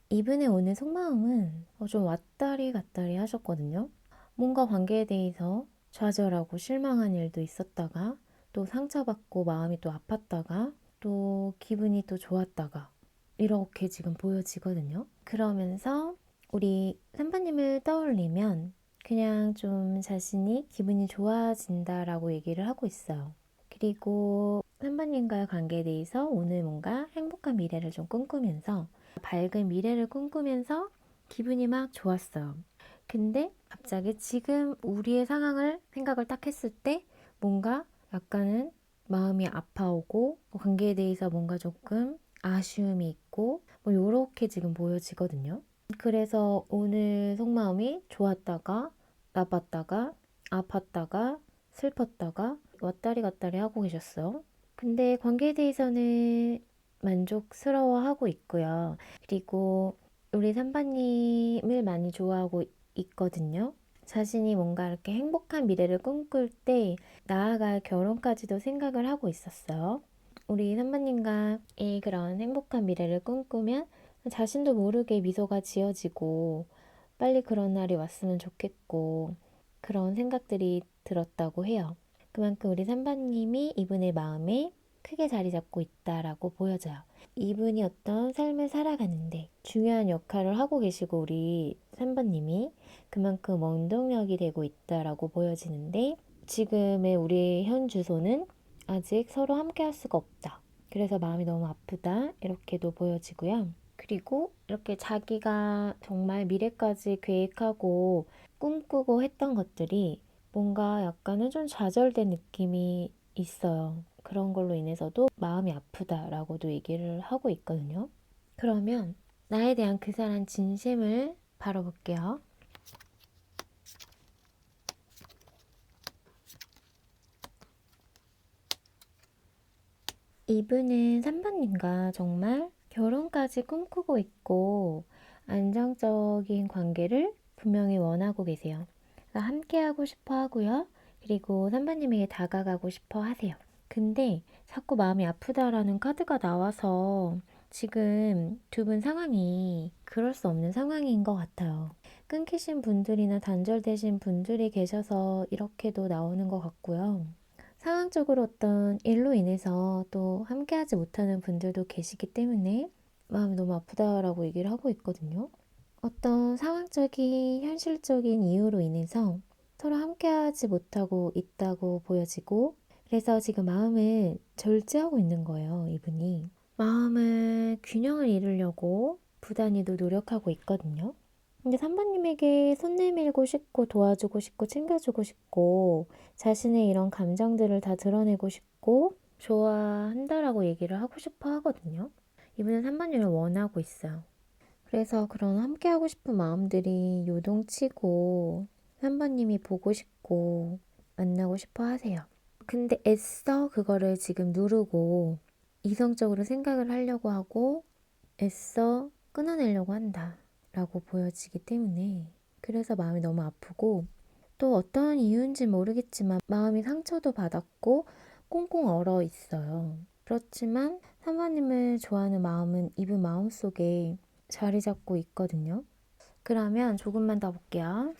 이분의 오늘 속마음은 좀 왔다리 갔다리 하셨거든요. 뭔가 관계에 대해서 좌절하고 실망한 일도 있었다가 또 상처받고 마음이 또 아팠다가 또 기분이 또 좋았다가 이렇게 지금 보여지거든요. 그러면서 우리 선배님을 떠올리면 그냥 좀 자신이 기분이 좋아진다라고 얘기를 하고 있어요. 그리고 선배님과의 관계에 대해서 오늘 뭔가 행복한 미래를 좀 꿈꾸면서 밝은 미래를 꿈꾸면서 기분이 막 좋았어요. 근데 갑자기 지금 우리의 상황을 생각을 딱 했을 때 뭔가 약간은 마음이 아파오고 관계에 대해서 뭔가 조금 아쉬움이 있고 뭐 요렇게 지금 보여지거든요. 그래서 오늘 속마음이 좋았다가 나빴다가 아팠다가 슬펐다가 왔다리 갔다리 하고 계셨어요. 근데 관계에 대해서는 만족스러워하고 있고요. 그리고 우리 삼바님을 많이 좋아하고 있거든요. 자신이 뭔가 이렇게 행복한 미래를 꿈꿀 때 나아갈 결혼까지도 생각을 하고 있었어요. 우리 삼바님과의 그런 행복한 미래를 꿈꾸면 자신도 모르게 미소가 지어지고 빨리 그런 날이 왔으면 좋겠고 그런 생각들이 들었다고 해요. 그만큼 우리 삼바님이 이분의 마음에 크게 자리 잡고 있다라고 보여져요. 이분이 어떤 삶을 살아가는데 중요한 역할을 하고 계시고 우리 삼바님이 그만큼 원동력이 되고 있다라고 보여지는데 지금의 우리 현 주소는 아직 서로 함께 할 수가 없다. 그래서 마음이 너무 아프다. 이렇게도 보여지고요. 그리고 이렇게 자기가 정말 미래까지 계획하고 꿈꾸고 했던 것들이 뭔가 약간은 좀 좌절된 느낌이 있어요. 그런 걸로 인해서도 마음이 아프다라고도 얘기를 하고 있거든요. 그러면 나에 대한 그 사람 진심을 바로 볼게요. 이분은 3번님과 정말 결혼까지 꿈꾸고 있고 안정적인 관계를 분명히 원하고 계세요. 그래서 함께하고 싶어 하고요. 그리고 3번님에게 다가가고 싶어 하세요. 근데 자꾸 마음이 아프다라는 카드가 나와서 지금 두 분 상황이 그럴 수 없는 상황인 것 같아요. 끊기신 분들이나 단절되신 분들이 계셔서 이렇게도 나오는 것 같고요. 상황적으로 어떤 일로 인해서 또 함께하지 못하는 분들도 계시기 때문에 마음이 너무 아프다라고 얘기를 하고 있거든요. 어떤 상황적인 현실적인 이유로 인해서 서로 함께하지 못하고 있다고 보여지고 그래서 지금 마음을 절제하고 있는 거예요, 이분이. 마음을 균형을 이루려고 부단히도 노력하고 있거든요. 근데 3번님에게 손 내밀고 싶고 도와주고 싶고 챙겨주고 싶고 자신의 이런 감정들을 다 드러내고 싶고 좋아한다라고 얘기를 하고 싶어 하거든요. 이분은 3번님을 원하고 있어요. 그래서 그런 함께하고 싶은 마음들이 요동치고 3번님이 보고 싶고 만나고 싶어 하세요. 근데 애써 그거를 지금 누르고 이성적으로 생각을 하려고 하고 애써 끊어내려고 한다 라고 보여지기 때문에 그래서 마음이 너무 아프고 또 어떤 이유인지 모르겠지만 마음이 상처도 받았고 꽁꽁 얼어 있어요. 그렇지만 사모님을 좋아하는 마음은 이분 마음속에 자리 잡고 있거든요. 그러면 조금만 더 볼게요.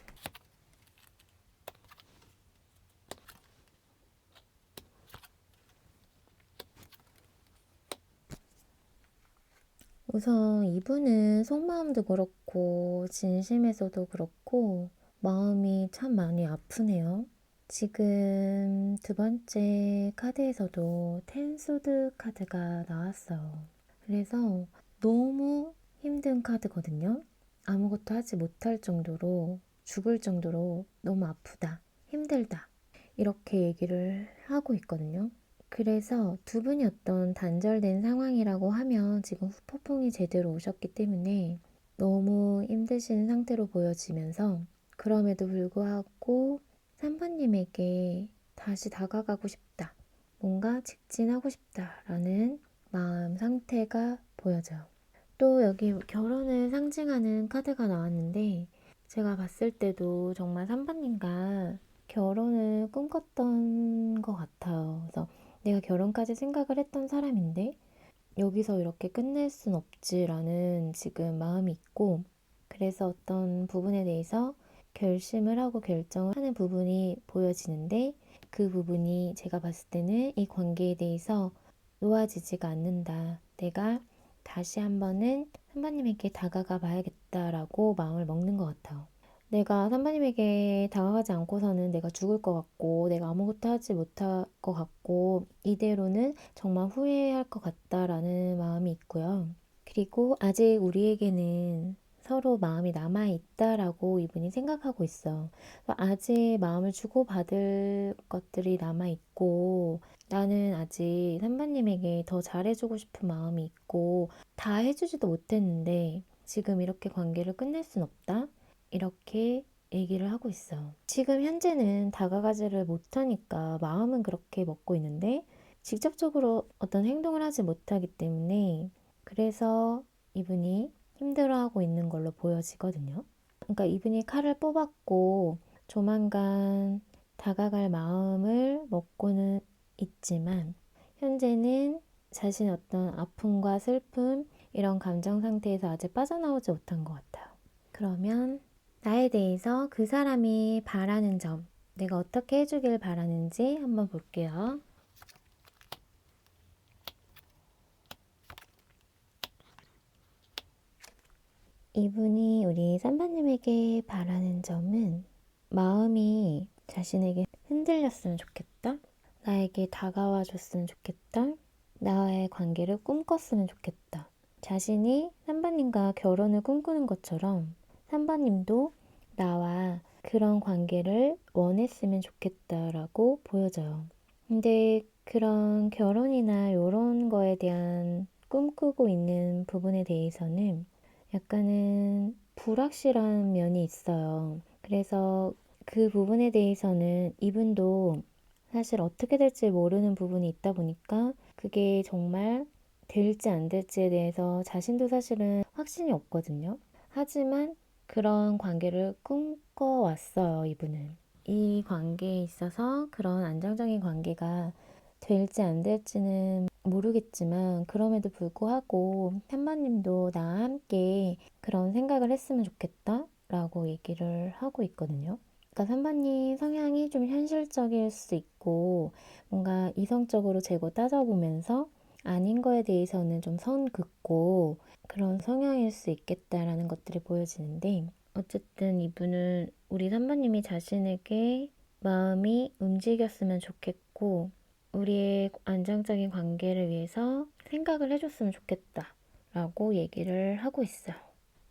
우선 이분은 속마음도 그렇고 진심에서도 그렇고 마음이 참 많이 아프네요. 지금 두 번째 카드에서도 텐소드 카드가 나왔어요. 그래서 너무 힘든 카드거든요. 아무것도 하지 못할 정도로 죽을 정도로 너무 아프다, 힘들다 이렇게 얘기를 하고 있거든요. 그래서 두 분이 어떤 단절된 상황이라고 하면 지금 후폭풍이 제대로 오셨기 때문에 너무 힘드신 상태로 보여지면서 그럼에도 불구하고 3번님에게 다시 다가가고 싶다. 뭔가 직진하고 싶다라는 마음 상태가 보여져요. 또 여기 결혼을 상징하는 카드가 나왔는데 제가 봤을 때도 정말 3번님과 결혼을 꿈꿨던 것 같아요. 그래서 내가 결혼까지 생각을 했던 사람인데 여기서 이렇게 끝낼 순 없지라는 지금 마음이 있고 그래서 어떤 부분에 대해서 결심을 하고 결정을 하는 부분이 보여지는데 그 부분이 제가 봤을 때는 이 관계에 대해서 놓아지지가 않는다. 내가 다시 한번은 선배님에게 다가가 봐야겠다라고 마음을 먹는 것 같아요. 내가 선배님에게 다가가지 않고서는 내가 죽을 것 같고 내가 아무것도 하지 못할 것 같고 이대로는 정말 후회할 것 같다라는 마음이 있고요. 그리고 아직 우리에게는 서로 마음이 남아있다라고 이분이 생각하고 있어. 아직 마음을 주고받을 것들이 남아있고, 나는 아직 선배님에게 더 잘해주고 싶은 마음이 있고, 다 해주지도 못했는데, 지금 이렇게 관계를 끝낼 순 없다? 이렇게 얘기를 하고 있어. 지금 현재는 다가가지를 못하니까 마음은 그렇게 먹고 있는데, 직접적으로 어떤 행동을 하지 못하기 때문에, 그래서 이분이 힘들어하고 있는 걸로 보여지거든요. 그러니까 이분이 칼을 뽑았고 조만간 다가갈 마음을 먹고는 있지만 현재는 자신의 어떤 아픔과 슬픔 이런 감정 상태에서 아직 빠져나오지 못한 것 같아요. 그러면 나에 대해서 그 사람이 바라는 점, 내가 어떻게 해주길 바라는지 한번 볼게요. 이분이 우리 산바님에게 바라는 점은 마음이 자신에게 흔들렸으면 좋겠다. 나에게 다가와 줬으면 좋겠다. 나와의 관계를 꿈꿨으면 좋겠다. 자신이 산바님과 결혼을 꿈꾸는 것처럼 산바님도 나와 그런 관계를 원했으면 좋겠다라고 보여져요. 근데 그런 결혼이나 이런 거에 대한 꿈꾸고 있는 부분에 대해서는 약간은 불확실한 면이 있어요. 그래서 그 부분에 대해서는 이분도 사실 어떻게 될지 모르는 부분이 있다 보니까 그게 정말 될지 안 될지에 대해서 자신도 사실은 확신이 없거든요. 하지만 그런 관계를 꿈꿔왔어요, 이분은. 이 관계에 있어서 그런 안정적인 관계가 될지 안 될지는 모르겠지만 그럼에도 불구하고 현마님도 나와 함께 그런 생각을 했으면 좋겠다 라고 얘기를 하고 있거든요. 그러니까 선배님 성향이 좀 현실적일 수 있고 뭔가 이성적으로 재고 따져보면서 아닌 거에 대해서는 좀 선 긋고 그런 성향일 수 있겠다라는 것들이 보여지는데 어쨌든 이분은 우리 선배님이 자신에게 마음이 움직였으면 좋겠고 우리의 안정적인 관계를 위해서 생각을 해줬으면 좋겠다 라고 얘기를 하고 있어요.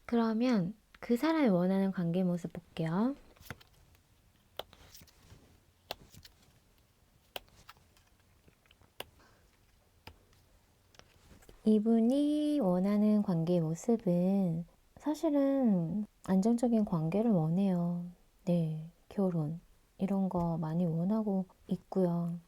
그러면 그 사람이 원하는 관계 모습 볼게요. 이분이 원하는 관계 모습은 사실은 안정적인 관계를 원해요. 네, 결혼 이런 거 많이 원하고 있고요.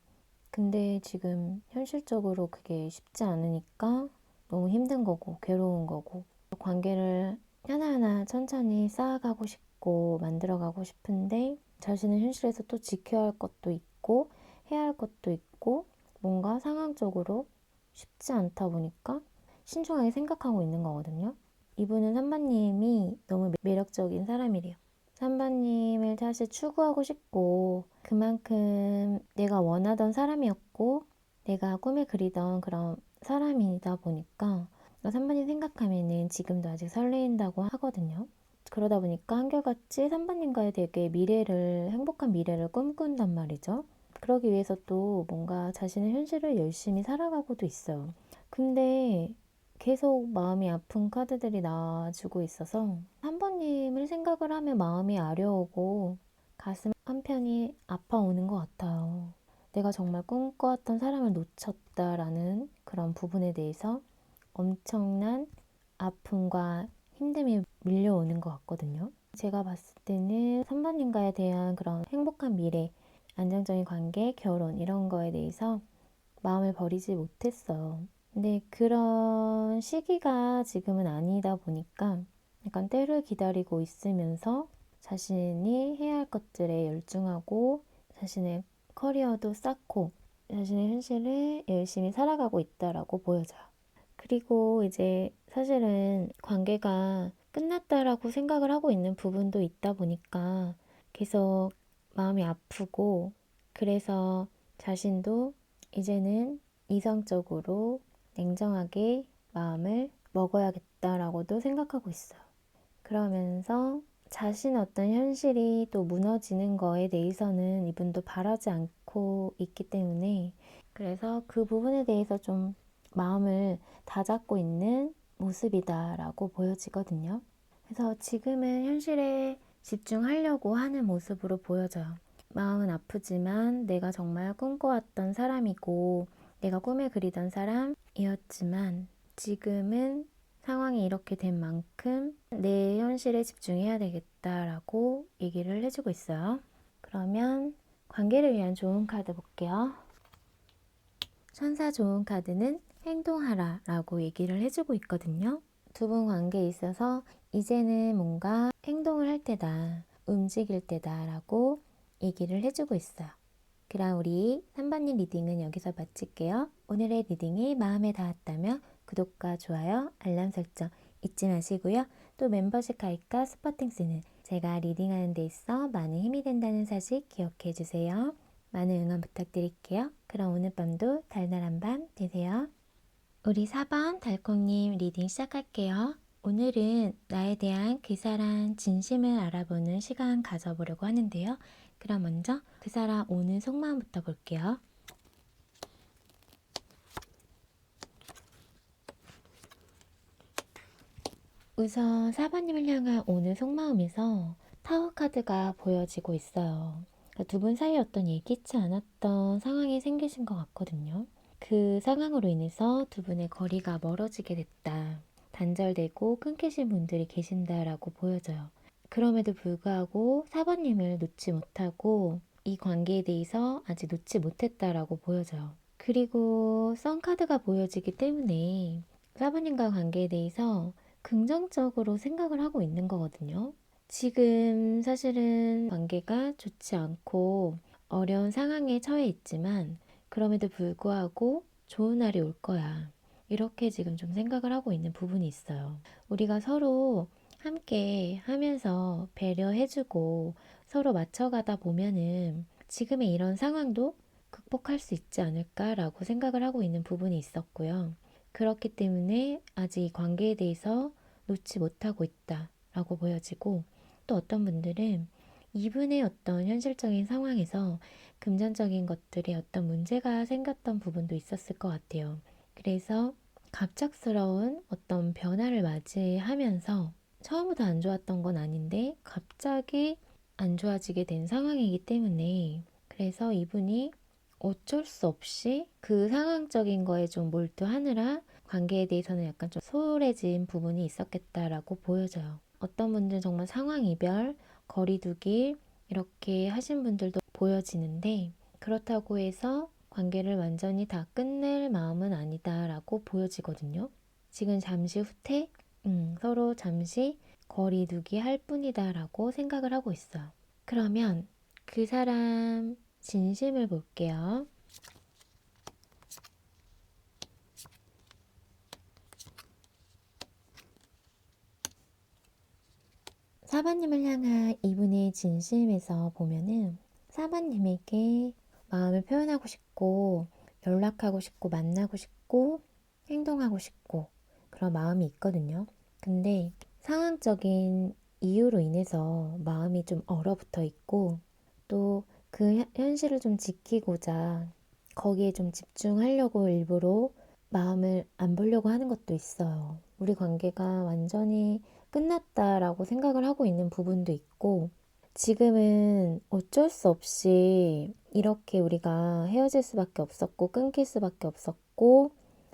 근데 지금 현실적으로 그게 쉽지 않으니까 너무 힘든 거고 괴로운 거고 관계를 하나하나 천천히 쌓아가고 싶고 만들어가고 싶은데 자신은 현실에서 또 지켜야 할 것도 있고 해야 할 것도 있고 뭔가 상황적으로 쉽지 않다 보니까 신중하게 생각하고 있는 거거든요. 이분은 선배님이 너무 매력적인 사람이래요. 선배님을 사실 추구하고 싶고 그만큼 내가 원하던 사람이었고 내가 꿈에 그리던 그런 사람이다 보니까 선배님 생각하면은 지금도 아직 설레인다고 하거든요. 그러다 보니까 한결같이 선배님과의 되게 행복한 미래를 꿈꾼단 말이죠. 그러기 위해서 또 뭔가 자신의 현실을 열심히 살아가고도 있어요. 근데 계속 마음이 아픈 카드들이 나와주고 있어서 한 번님을 생각을 하면 마음이 아려오고 가슴 한편이 아파오는 것 같아요. 내가 정말 꿈꿔왔던 사람을 놓쳤다라는 그런 부분에 대해서 엄청난 아픔과 힘듦이 밀려오는 것 같거든요. 제가 봤을 때는 선배님과에 대한 그런 행복한 미래, 안정적인 관계, 결혼 이런 거에 대해서 마음을 버리지 못했어요. 근데 그런 시기가 지금은 아니다 보니까 약간 때를 기다리고 있으면서 자신이 해야 할 것들에 열중하고 자신의 커리어도 쌓고 자신의 현실을 열심히 살아가고 있다라고 보여져요. 그리고 이제 사실은 관계가 끝났다라고 생각을 하고 있는 부분도 있다 보니까 계속 마음이 아프고 그래서 자신도 이제는 이성적으로 냉정하게 마음을 먹어야겠다라고도 생각하고 있어요. 그러면서 자신의 어떤 현실이 또 무너지는 거에 대해서는 이분도 바라지 않고 있기 때문에 그래서 그 부분에 대해서 좀 마음을 다잡고 있는 모습이다라고 보여지거든요. 그래서 지금은 현실에 집중하려고 하는 모습으로 보여져요. 마음은 아프지만 내가 정말 꿈꿔왔던 사람이고 내가 꿈에 그리던 사람이었지만 지금은 상황이 이렇게 된 만큼 내 현실에 집중해야 되겠다라고 얘기를 해주고 있어요. 그러면 관계를 위한 좋은 카드 볼게요. 천사 좋은 카드는 행동하라 라고 얘기를 해주고 있거든요. 두 분 관계에 있어서 이제는 뭔가 행동을 할 때다, 움직일 때다 라고 얘기를 해주고 있어요. 그럼 우리 3번님 리딩은 여기서 마칠게요. 오늘의 리딩이 마음에 닿았다면 구독과 좋아요, 알람 설정 잊지 마시고요. 또 멤버십 가입과 스퍼팅스는 제가 리딩하는 데 있어 많은 힘이 된다는 사실 기억해 주세요. 많은 응원 부탁드릴게요. 그럼 오늘 밤도 달달한 밤 되세요. 우리 4번 달콩님 리딩 시작할게요. 오늘은 나에 대한 그 사람 진심을 알아보는 시간 가져보려고 하는데요. 그럼 먼저 그 사람 오는 속마음부터 볼게요. 우선 4번님을 향한 오는 속마음에서 타워 카드가 보여지고 있어요. 두 분 사이에 어떤 예기치 않았던 상황이 생기신 것 같거든요. 그 상황으로 인해서 두 분의 거리가 멀어지게 됐다. 단절되고 끊기신 분들이 계신다라고 보여져요. 그럼에도 불구하고 4번님을 놓지 못하고 이 관계에 대해서 아직 놓지 못했다라고 보여져요. 그리고 썬카드가 보여지기 때문에 4번님과 관계에 대해서 긍정적으로 생각을 하고 있는 거거든요. 지금 사실은 관계가 좋지 않고 어려운 상황에 처해 있지만 그럼에도 불구하고 좋은 날이 올 거야. 이렇게 지금 좀 생각을 하고 있는 부분이 있어요. 우리가 서로 함께 하면서 배려해주고 서로 맞춰가다 보면은 지금의 이런 상황도 극복할 수 있지 않을까라고 생각을 하고 있는 부분이 있었고요. 그렇기 때문에 아직 이 관계에 대해서 놓지 못하고 있다라고 보여지고 또 어떤 분들은 이분의 어떤 현실적인 상황에서 금전적인 것들이 어떤 문제가 생겼던 부분도 있었을 것 같아요. 그래서 갑작스러운 어떤 변화를 맞이하면서 처음부터 안 좋았던 건 아닌데 갑자기 안 좋아지게 된 상황이기 때문에 그래서 이분이 어쩔 수 없이 그 상황적인 거에 좀 몰두하느라 관계에 대해서는 약간 좀 소홀해진 부분이 있었겠다라고 보여져요. 어떤 분들은 정말 상황 이별, 거리두기 이렇게 하신 분들도 보여지는데 그렇다고 해서 관계를 완전히 다 끝낼 마음은 아니다라고 보여지거든요. 지금 잠시 후퇴, 서로 잠시 거리두기 할 뿐이다라고 생각을 하고 있어요. 그러면 그 사람 진심을 볼게요. 사바님을 향한 이분의 진심에서 보면은 사바님에게 마음을 표현하고 싶고 연락하고 싶고 만나고 싶고 행동하고 싶고 그런 마음이 있거든요. 근데 상황적인 이유로 인해서 마음이 좀 얼어붙어 있고 또 그 현실을 좀 지키고자 거기에 좀 집중하려고 일부러 마음을 안 보려고 하는 것도 있어요. 우리 관계가 완전히 끝났다라고 생각을 하고 있는 부분도 있고 지금은 어쩔 수 없이 이렇게 우리가 헤어질 수밖에 없었고 끊길 수밖에 없었고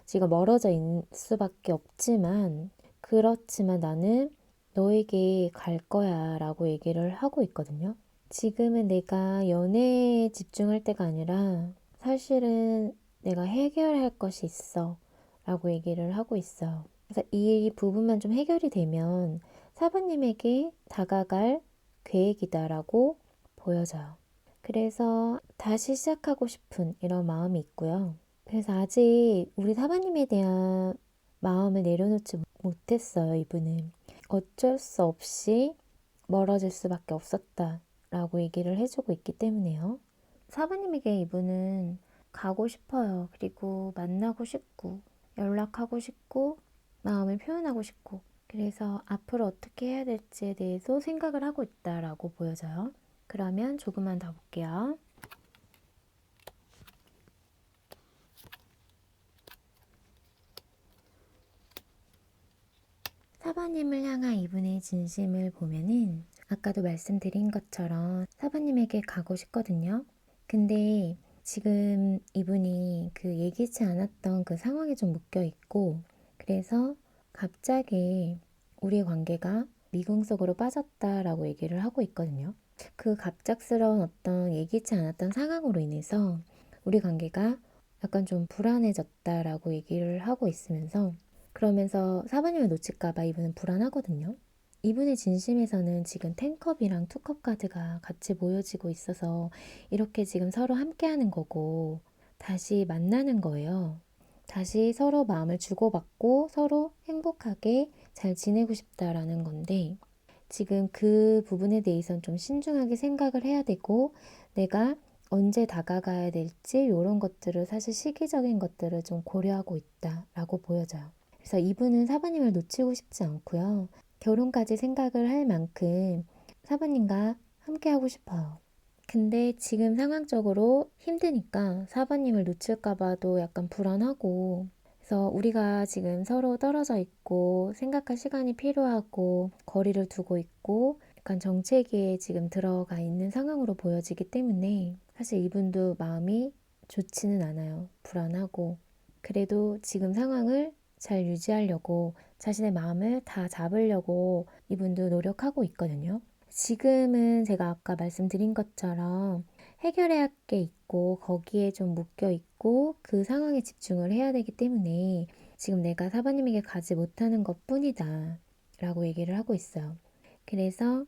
지금 멀어져 있을 수밖에 없지만 그렇지만 나는 너에게 갈 거야 라고 얘기를 하고 있거든요. 지금은 내가 연애에 집중할 때가 아니라 사실은 내가 해결할 것이 있어 라고 얘기를 하고 있어요. 그래서 이 부분만 좀 해결이 되면 사부님에게 다가갈 계획이다라고 보여져요. 그래서 다시 시작하고 싶은 이런 마음이 있고요. 그래서 아직 우리 사부님에 대한 마음을 내려놓지 못했어요, 이분은. 어쩔 수 없이 멀어질 수밖에 없었다라고 얘기를 해주고 있기 때문에요. 사부님에게 이분은 가고 싶어요. 그리고 만나고 싶고 연락하고 싶고 마음을 표현하고 싶고 그래서 앞으로 어떻게 해야 될지에 대해서 생각을 하고 있다라고 보여져요. 그러면 조금만 더 볼게요. 사바님을 향한 이분의 진심을 보면은 아까도 말씀드린 것처럼 사바님에게 가고 싶거든요. 근데 지금 이분이 그 예기치 않았던 그 상황에 좀 묶여 있고, 그래서 갑자기 우리의 관계가 미궁 속으로 빠졌다라고 얘기를 하고 있거든요. 그 갑작스러운 어떤 예기치 않았던 상황으로 인해서 우리 관계가 약간 좀 불안해졌다라고 얘기를 하고 있으면서, 그러면서 사바님을 놓칠까봐 이분은 불안하거든요. 이분의 진심에서는 지금 텐컵이랑 투컵 카드가 같이 모여지고 있어서 이렇게 지금 서로 함께하는 거고 다시 만나는 거예요. 다시 서로 마음을 주고받고 서로 행복하게 잘 지내고 싶다라는 건데, 지금 그 부분에 대해서는 좀 신중하게 생각을 해야 되고, 내가 언제 다가가야 될지 이런 것들을, 사실 시기적인 것들을 좀 고려하고 있다라고 보여져요. 그래서 이분은 사바님을 놓치고 싶지 않고요. 결혼까지 생각을 할 만큼 사바님과 함께하고 싶어요. 근데 지금 상황적으로 힘드니까 사바님을 놓칠까봐도 약간 불안하고, 그래서 우리가 지금 서로 떨어져 있고 생각할 시간이 필요하고 거리를 두고 있고 약간 정체기에 지금 들어가 있는 상황으로 보여지기 때문에 사실 이분도 마음이 좋지는 않아요. 불안하고. 그래도 지금 상황을 잘 유지하려고 자신의 마음을 다 잡으려고 이분도 노력하고 있거든요. 지금은 제가 아까 말씀드린 것처럼 해결해야 할 게 있고 거기에 좀 묶여 있고 그 상황에 집중을 해야 되기 때문에 지금 내가 사바님에게 가지 못하는 것뿐이다 라고 얘기를 하고 있어요. 그래서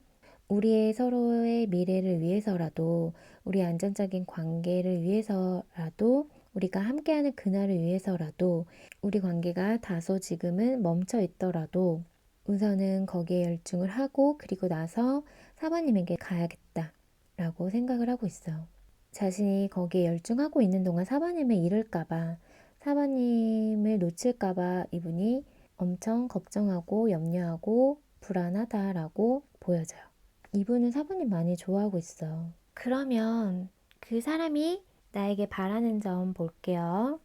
우리의 서로의 미래를 위해서라도, 우리 안정적인 관계를 위해서라도, 우리가 함께하는 그날을 위해서라도, 우리 관계가 다소 지금은 멈춰 있더라도 우선은 거기에 열중을 하고 그리고 나서 사바님에게 가야겠다 라고 생각을 하고 있어요. 자신이 거기에 열중하고 있는 동안 사바님을 잃을까봐, 사바님을 놓칠까봐 이분이 엄청 걱정하고 염려하고 불안하다라고 보여져요. 이분은 사부님 많이 좋아하고 있어요. 그러면 그 사람이 나에게 바라는 점 볼게요.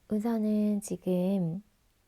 우선은 지금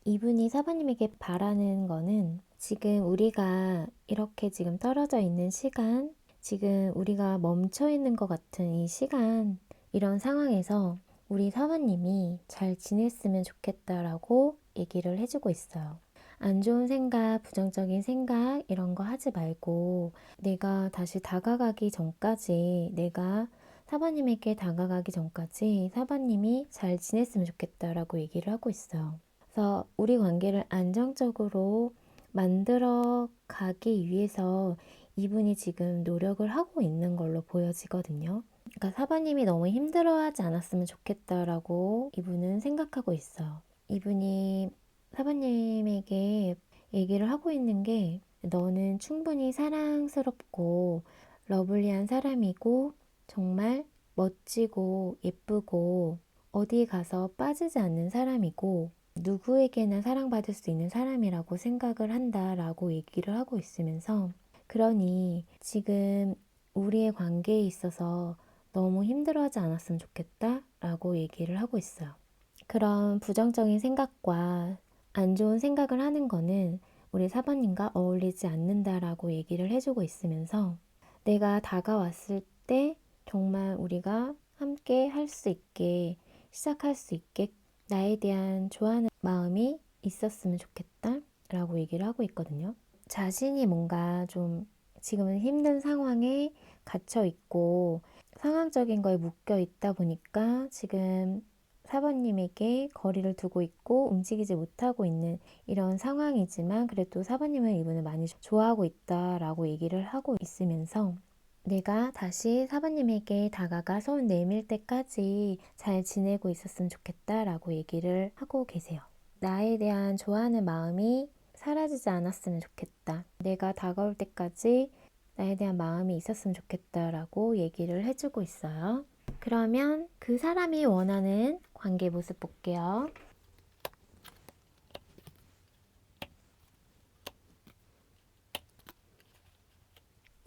이분이 사부님에게 바라는 거는, 지금 우리가 이렇게 지금 떨어져 있는 시간, 지금 우리가 멈춰 있는 것 같은 이 시간, 이런 상황에서 우리 사부님이 잘 지냈으면 좋겠다라고 얘기를 해주고 있어요. 안 좋은 생각, 부정적인 생각 이런 거 하지 말고 내가 다시 다가가기 전까지, 내가 사바님에게 다가가기 전까지 사바님이 잘 지냈으면 좋겠다라고 얘기를 하고 있어요. 그래서 우리 관계를 안정적으로 만들어 가기 위해서 이분이 지금 노력을 하고 있는 걸로 보여지거든요. 그러니까 사바님이 너무 힘들어하지 않았으면 좋겠다라고 이분은 생각하고 있어요. 이분이 사바님에게 얘기를 하고 있는 게, 너는 충분히 사랑스럽고 러블리한 사람이고 정말 멋지고 예쁘고 어디 가서 빠지지 않는 사람이고 누구에게나 사랑받을 수 있는 사람이라고 생각을 한다라고 얘기를 하고 있으면서, 그러니 지금 우리의 관계에 있어서 너무 힘들어하지 않았으면 좋겠다라고 얘기를 하고 있어요. 그런 부정적인 생각과 안 좋은 생각을 하는 거는 우리 사번님과 어울리지 않는다라고 얘기를 해주고 있으면서, 내가 다가왔을 때 정말 우리가 함께 할 수 있게, 시작할 수 있게 나에 대한 좋아하는 마음이 있었으면 좋겠다 라고 얘기를 하고 있거든요. 자신이 뭔가 좀 지금은 힘든 상황에 갇혀 있고 상황적인 거에 묶여 있다 보니까 지금 사번님에게 거리를 두고 있고 움직이지 못하고 있는 이런 상황이지만, 그래도 사번님은 이분을 많이 좋아하고 있다라고 얘기를 하고 있으면서, 내가 다시 사부님에게 다가가 손 내밀 때까지 잘 지내고 있었으면 좋겠다라고 얘기를 하고 계세요. 나에 대한 좋아하는 마음이 사라지지 않았으면 좋겠다. 내가 다가올 때까지 나에 대한 마음이 있었으면 좋겠다라고 얘기를 해주고 있어요. 그러면 그 사람이 원하는 관계 모습 볼게요.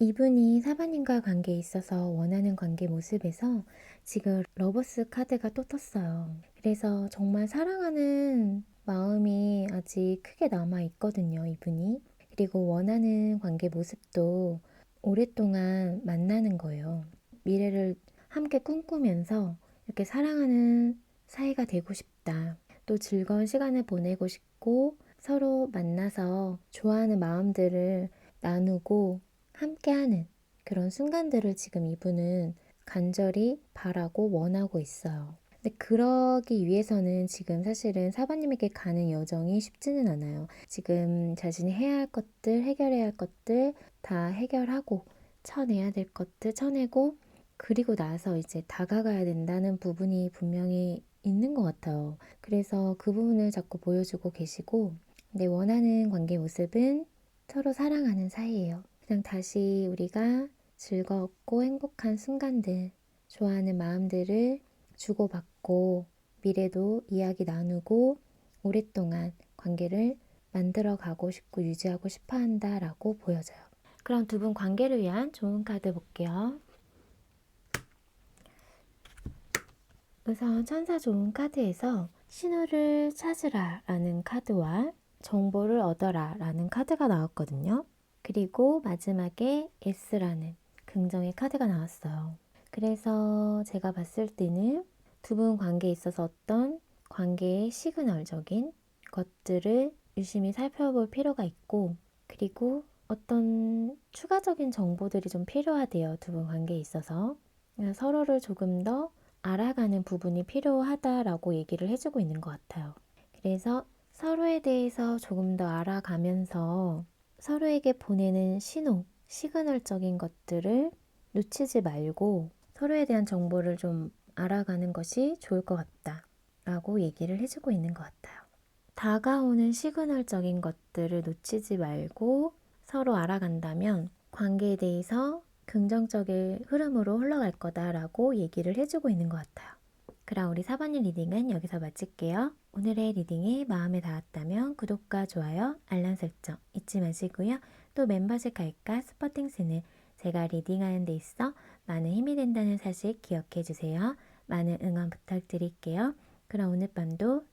이분이 사바님과 관계에 있어서 원하는 관계 모습에서 지금 러버스 카드가 또 떴어요. 그래서 정말 사랑하는 마음이 아직 크게 남아 있거든요, 이분이. 그리고 원하는 관계 모습도 오랫동안 만나는 거예요. 미래를 함께 꿈꾸면서 이렇게 사랑하는 사이가 되고 싶다. 또 즐거운 시간을 보내고 싶고 서로 만나서 좋아하는 마음들을 나누고 함께하는 그런 순간들을 지금 이분은 간절히 바라고 원하고 있어요. 근데 그러기 위해서는 지금 사실은 사바님에게 가는 여정이 쉽지는 않아요. 지금 자신이 해야 할 것들, 해결해야 할 것들 다 해결하고 쳐내야 될 것들 쳐내고 그리고 나서 이제 다가가야 된다는 부분이 분명히 있는 것 같아요. 그래서 그 부분을 자꾸 보여주고 계시고 내 원하는 관계 모습은 서로 사랑하는 사이예요. 그냥 다시 우리가 즐겁고 행복한 순간들, 좋아하는 마음들을 주고받고 미래도 이야기 나누고 오랫동안 관계를 만들어 가고 싶고 유지하고 싶어 한다라고 보여져요. 그럼 두 분 관계를 위한 좋은 카드 볼게요. 우선 천사 좋은 카드에서 신호를 찾으라 라는 카드와 정보를 얻어라 라는 카드가 나왔거든요. 그리고 마지막에 S라는 긍정의 카드가 나왔어요. 그래서 제가 봤을 때는 두 분 관계에 있어서 어떤 관계의 시그널적인 것들을 유심히 살펴볼 필요가 있고 그리고 어떤 추가적인 정보들이 좀 필요하대요. 두 분 관계에 있어서 서로를 조금 더 알아가는 부분이 필요하다라고 얘기를 해주고 있는 것 같아요. 그래서 서로에 대해서 조금 더 알아가면서 서로에게 보내는 신호, 시그널적인 것들을 놓치지 말고 서로에 대한 정보를 좀 알아가는 것이 좋을 것 같다라고 얘기를 해주고 있는 것 같아요. 다가오는 시그널적인 것들을 놓치지 말고 서로 알아간다면 관계에 대해서 긍정적인 흐름으로 흘러갈 거다라고 얘기를 해주고 있는 것 같아요. 그럼 우리 4번님 리딩은 여기서 마칠게요. 오늘의 리딩이 마음에 닿았다면 구독과 좋아요, 알람 설정 잊지 마시고요. 또 멤버십 가입과 스포팅스는 제가 리딩하는 데 있어 많은 힘이 된다는 사실 기억해 주세요. 많은 응원 부탁드릴게요. 그럼 오늘 밤도